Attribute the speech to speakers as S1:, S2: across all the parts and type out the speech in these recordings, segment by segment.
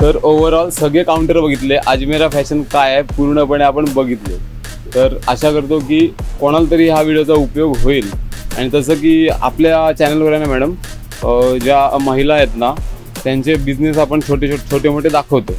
S1: तर ओव्हरऑल सगळे काउंटर बघितले, अजमेरा फॅशन काय आहे पूर्णपणे आपण बघितले। तर आशा करतो की कोणाला तरी हा व्हिडिओचा उपयोग होईल। आणि तसं की आपल्या चॅनलवर आहे ना मॅडम, ज्या महिला आहेत ना त्यांचे बिझनेस आपण छोटे मोठे दाखवतो।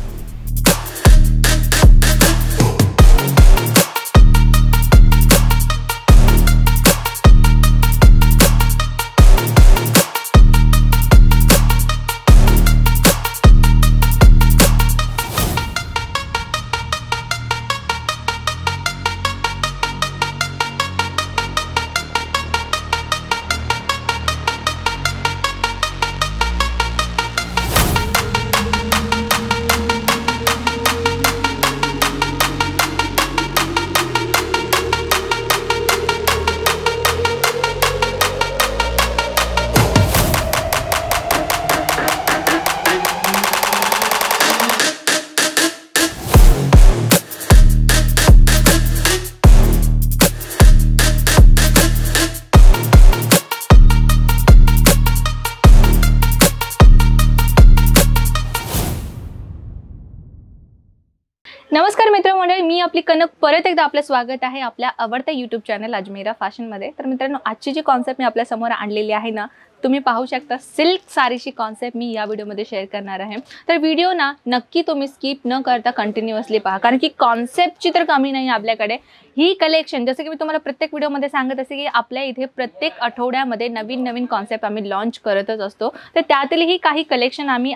S2: नमस्कार मित्रमंडळी, मी आपली कनक परत एकदा आपलं स्वागत आहे आपल्या आवडत्या यूट्यूब चॅनल अजमेरा फॅशनमध्ये। तर मित्रांनो, आजची जी कॉन्सेप्ट मी आपल्या समोर आणलेली आहे ना, तुम्ही पाहू शकता सिल्क साडीची कॉन्सेप्ट मी या व्हिडिओमध्ये शेअर करणार आहे। तर व्हिडिओ ना नक्की तुम्ही स्किप न करता कंटिन्युअसली पहा, कारण की कॉन्सेप्टची तर कमी नाही आपल्याकडे। ही कलेक्शन जसं की मी तुम्हाला प्रत्येक व्हिडिओमध्ये सांगत असते की आपल्या इथे प्रत्येक आठवड्यामध्ये नवीन कॉन्सेप्ट आम्ही लॉन्च करतच असतो। तर त्यातलीही काही कलेक्शन आम्ही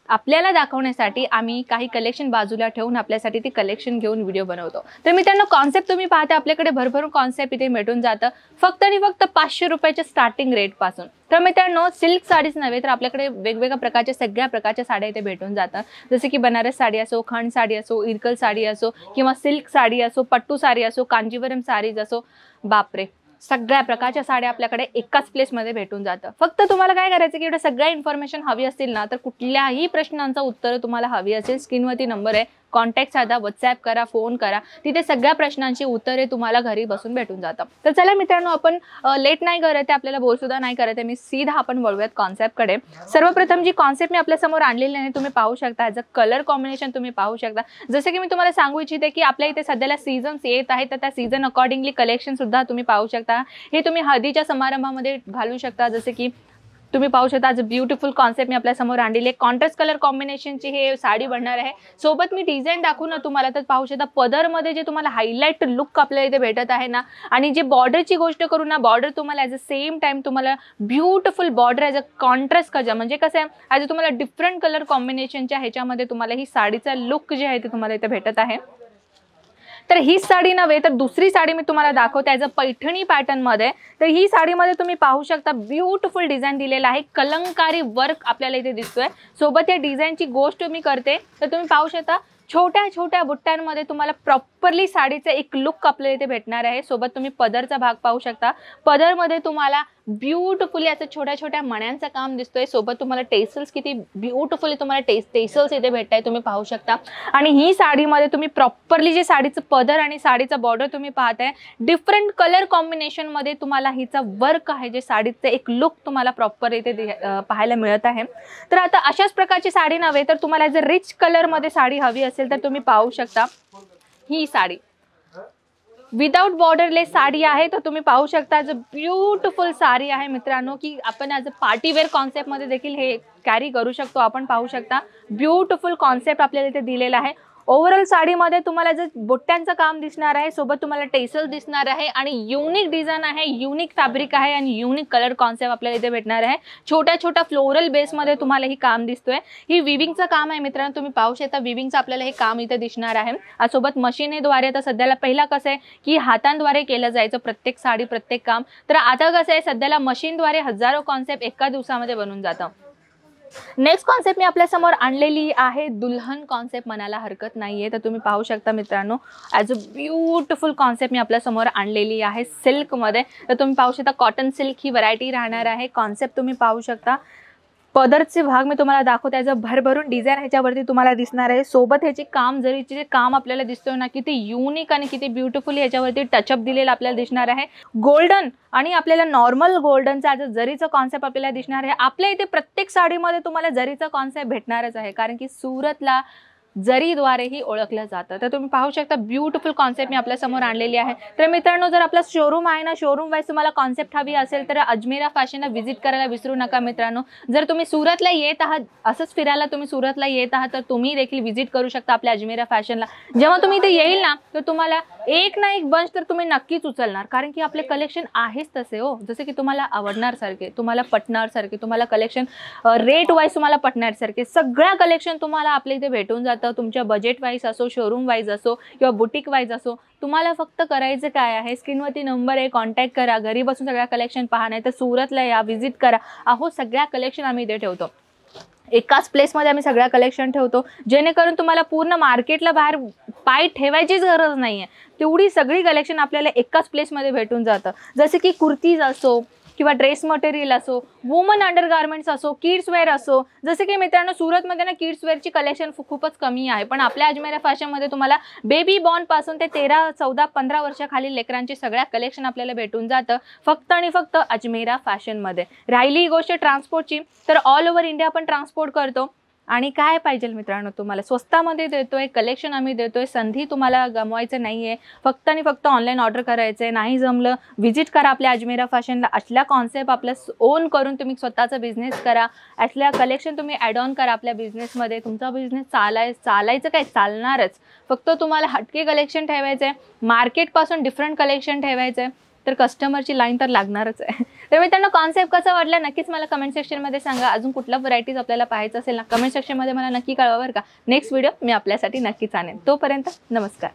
S2: आपल्याला दाखवण्यासाठी आम्ही काही कलेक्शन बाजूला ठेवून आपल्यासाठी ती कलेक्शन घेऊन व्हिडिओ बनवतो। तर मित्रांनो, कॉन्सेप्ट तुम्ही पाहता आपल्याकडे भरभरून कॉन्सेप्ट इथे भेटून जातं फक्त आणि फक्त 500 रुपयाच्या स्टार्टिंग रेट पासून। तर मित्रांनो, सिल्क साडीच नव्हे तर आपल्याकडे वेगवेगळ्या प्रकारच्या सगळ्या प्रकारच्या साड्या इथे भेटून जातात। जसे की बनारस साडी असो, खंड साडी असो, इरकल साडी असो किंवा सिल्क साडी असो, पट्टू साडी असो, कांजीवरम साडीज असो, बापरे सगळ्या प्रकारच्या साड्या आपल्याकडे एकाच प्लेसमध्ये भेटून जातं। फक्त तुम्हाला काय करायचं की एवढं सगळ्या इन्फॉर्मेशन हवी असतील ना, तर कुठल्याही प्रश्नांचं उत्तर तुम्हाला हवी असेल, स्क्रीनवरती नंबर आहे, कॉन्टॅक्ट साधा, व्हॉट्सॲप करा, फोन करा, तिथे सगळ्या प्रश्नांची उत्तरे तुम्हाला घरी बसून भेटून जातं। तर चला मित्रांनो, आपण लेट नाही करत आहे, आपल्याला बोर सुद्धा नाही करत आहे, मी सीधा आपण वळूयात कॉन्सेप्टकडे। सर्वप्रथम जी कॉन्सेप्ट मी आपल्या समोर आणलेली आहे तुम्ही पाहू शकता, ॲज अ कलर कॉम्बिनेशन तुम्ही पाहू शकता। जसं की मी तुम्हाला सांगू इच्छिते की आपल्या इथे सध्याला सीझन्स येत आहेत, तर त्या सीझन अकॉर्डिंगली कलेक्शन सुद्धा तुम्ही पाहू शकता। हे तुम्ही हळदीच्या समारंभामध्ये घालू शकता। जसे की तुम्ही पाहू शकता, आज ब्युटिफुल कॉन्सेप्ट मी आपल्या समोर आणलेली आहे। कॉन्ट्रास्ट कलर कॉम्बिनेशनची हे साडी बनणार आहे। सोबत मी डिझाईन दाखवू ना तुम्हाला, तर पाहू शकता पदरमध्ये जे तुम्हाला हायलाइट लुक आपल्याला इथे भेटत आहे ना, आणि जे बॉर्डरची गोष्ट करू ना, बॉर्डर तुम्हाला ॲज अ सेम टाइम तुम्हाला beautiful border as a contrast कजा, म्हणजे कसं आहे ॲज अ तुम्हाला डिफरंट कलर कॉम्बिनेशनच्या ह्याच्यामध्ये तुम्हाला ही साडीचा लुक जे आहे ते तुम्हाला इथे भेटत आहे। तर ही साडी नव्हे तर दुसरी साडी मी तुम्हाला दाखवते ॲज अ पैठणी पॅटर्न मध्ये। तर ही साडीमध्ये तुम्ही पाहू शकता ब्युटिफुल डिझाईन दिलेला आहे, कलंकारी वर्क आपल्याला इथे दिसतोय। सोबत या डिझाईनची गोष्ट मी करते तर तुम्ही पाहू शकता छोट्या छोट्या बुट्ट्यांमध्ये तुम्हाला प्रॉपरली साडीचा एक लुक आपल्याला इथे भेटणार आहे। सोबत तुम्ही पदरचा भाग पाहू शकता, पदरमध्ये तुम्हाला ब्युटिफुली असं छोट्या छोट्या मण्यांचं काम दिसतोय। सोबत तुम्हाला टेसल्स किती ब्युटिफुली तुम्हाला टेसल्स इथे भेटताय तुम्ही पाहू शकता। आणि ही साडीमध्ये तुम्ही प्रॉपरली जे साडीचं पदर आणि साडीचा बॉर्डर तुम्ही पाहताय, डिफरंट कलर कॉम्बिनेशन मध्ये तुम्हाला हिचा वर्क आहे, जे साडीचं एक लुक तुम्हाला प्रॉपर इथे पाहायला मिळत आहे। तर आता अशाच प्रकारची साडी नव्हे तर तुम्हाला जर रिच कलर मध्ये साडी हवी असेल तर तुम्ही पाहू शकता ही साडी विदाउट बॉर्डरलेस साडी आहे। तर तुम्ही पाहू शकता ॲज अ ब्युटिफुल साडी आहे मित्रांनो, की आपण ॲज अ पार्टीवेअर कॉन्सेप्टमध्ये देखील हे कॅरी करू शकतो। आपण पाहू शकता ब्युटिफुल कॉन्सेप्ट आपल्याला इथे दिलेला आहे। ओव्हरऑल साडीमध्ये तुम्हाला जर बुट्ट्यांचं काम दिसणार आहे, सोबत तुम्हाला टेसल दिसणार आहे, आणि युनिक डिझाईन आहे, युनिक फॅब्रिक आहे, आणि युनिक कलर कॉन्सेप्ट आपल्याला इथे भेटणार आहे। छोट्या छोट्या फ्लोरल बेसमध्ये तुम्हाला ही काम दिसतोय। ही विविंगचं काम आहे मित्रांनो, तुम्ही पाहू शकता विविंगचं आपल्याला हे काम इथे दिसणार आहे। सोबत मशीनद्वारे, तर सध्याला पहिला कसं आहे की हातांद्वारे केलं जायचं प्रत्येक साडी प्रत्येक काम, तर आता कसं आहे सध्याला मशीनद्वारे हजारो कॉन्सेप्ट एका दिवसामध्ये बनून जातं। नेक्स्ट कॉन्सेप्ट मी आपल्या समोर आणलेली आहे दुल्हन कॉन्सेप्ट म्हणायला हरकत नाहीये। तर तुम्ही पाहू शकता मित्रांनो, ॲज अ ब्युटिफुल कॉन्सेप्ट मी आपल्या समोर आणलेली आहे सिल्क मध्ये। तर तुम्ही पाहू शकता कॉटन सिल्क ही व्हरायटी राहणार आहे। कॉन्सेप्ट तुम्ही पाहू शकता पदरचे भाग मी तुम्हाला दाखवते. याचं भरभरून डिझाईन ह्याच्यावरती तुम्हाला दिसणार आहे. सोबत ह्याची काम जरीचे जे काम आपल्याला दिसतोय ना, किती युनिक आणि किती ब्युटिफुली ह्याच्यावरती टचअप दिलेला आपल्याला दिसणार आहे. गोल्डन आणि आपल्याला नॉर्मल गोल्डनचा जरीचा कॉन्सेप्ट आपल्याला दिसणार आहे. आपल्या इथे प्रत्येक साडीमध्ये तुम्हाला जरीचा कॉन्सेप्ट भेटणारच आहे, कारण की सुरतला जरीद्वारेही ओळखलं जातं. तर तुम्ही पाहू शकता ब्युटिफुल कॉन्सेप्ट मी आपल्या समोर आणलेली आहे. तर मित्रांनो, जर आपला शोरूम आहे ना, शोरूम वाईज तुम्हाला कॉन्सेप्ट हवी असेल तर अजमेरा फॅशनला व्हिजिट करायला विसरू नका मित्रांनो. जर तुम्ही सुरतला येत आहात, असंच फिरायला तुम्ही सुरतला येत आहात, तर तुम्ही देखील व्हिजिट करू शकता आपल्या अजमेरा फॅशनला. जेव्हा तुम्ही इथे येईल ना, तर तुम्हाला एक ना एक बंच तर तुम्ही नक्कीच उचलणार, कारण की आपले कलेक्शन आहेच तसे हो, जसे की तुम्हाला आवडणार सारखे, तुम्हाला पटणार सारखे, तुम्हाला कलेक्शन रेट वाईज तुम्हाला पटणार सारखे सगळ्या कलेक्शन तुम्हाला आपल्या इथे भेटून जातं. तुमच्या बजेट वाईज असो, शोरूम वाईज असो किंवा बुटीक वाईज असो, तुम्हाला फक्त करायचं काय आहे, स्क्रीनवरती नंबर आहे, कॉन्टॅक्ट करा, घरी बसून सगळ्या कलेक्शन पहा, नाही तर सुरतला या, व्हिजिट करा. अहो, सगळ्या कलेक्शन आम्ही इथे ठेवतो. एकाच प्लेसमध्ये आम्ही सगळ्या कलेक्शन ठेवतो, जेणेकरून तुम्हाला पूर्ण मार्केटला बाहेर पाय ठेवायचीच गरज नाही आहे. तेवढी सगळी कलेक्शन आपल्याला एकाच प्लेसमध्ये भेटून जातं. जसे की कुर्तीज असो किंवा ड्रेस मटेरियल असो, वुमन अंडरगार्मेंट्स असो, किड्स वेअर असो. जसे की मित्रांनो, सुरतमध्ये ना किड्स वेअरची कलेक्शन खूपच कमी आहे, पण आपल्या अजमेरा फॅशनमध्ये तुम्हाला बेबी बॉर्न पासून ते 13, 14, 15 वर्षाखालील लेकरांची सगळ्या कलेक्शन आपल्याला भेटून जातं, फक्त आणि फक्त अजमेरा फॅशनमध्ये. राहिली ही गोष्ट ट्रान्सपोर्टची, तर ऑल ओव्हर इंडिया आपण ट्रान्सपोर्ट करतो. आणि काय पाहिजे मित्रांनो, तुम्हाला स्वस्तामध्ये देतोय, कलेक्शन आम्ही देतोय, संधी तुम्हाला गमवायचं नाही आहे. फक्त आणि फक्त ऑनलाईन ऑर्डर करायचं आहे. नाही जमलं, व्हिजिट करा आपल्या अजमेरा फॅशनला. असल्या कॉन्सेप्ट आपल्या ओन करून तुम्ही स्वतःचा बिझनेस करा, असल्या कलेक्शन तुम्ही ॲड ऑन करा आपल्या बिझनेसमध्ये. तुमचा बिझनेस चालायचं काय, चालणारच. फक्त तुम्हाला हटके कलेक्शन ठेवायचं आहे, मार्केटपासून डिफरंट कलेक्शन ठेवायचं आहे, तर कस्टमरची लाईन तर लागणारच आहे. तर मित्रांनो, कॉन्सेप्ट कसा वाटला नक्कीच मला कमेंट सेक्शनमध्ये सांगा. अजून कुठल्या व्हरायटीज आपल्याला पाहायचं असेल ना, कमेंट सेक्शनमध्ये मला नक्की कळवा बरं का. नेक्स्ट व्हिडिओ मी आपल्यासाठी नक्कीच आणेन. तोपर्यंत नमस्कार.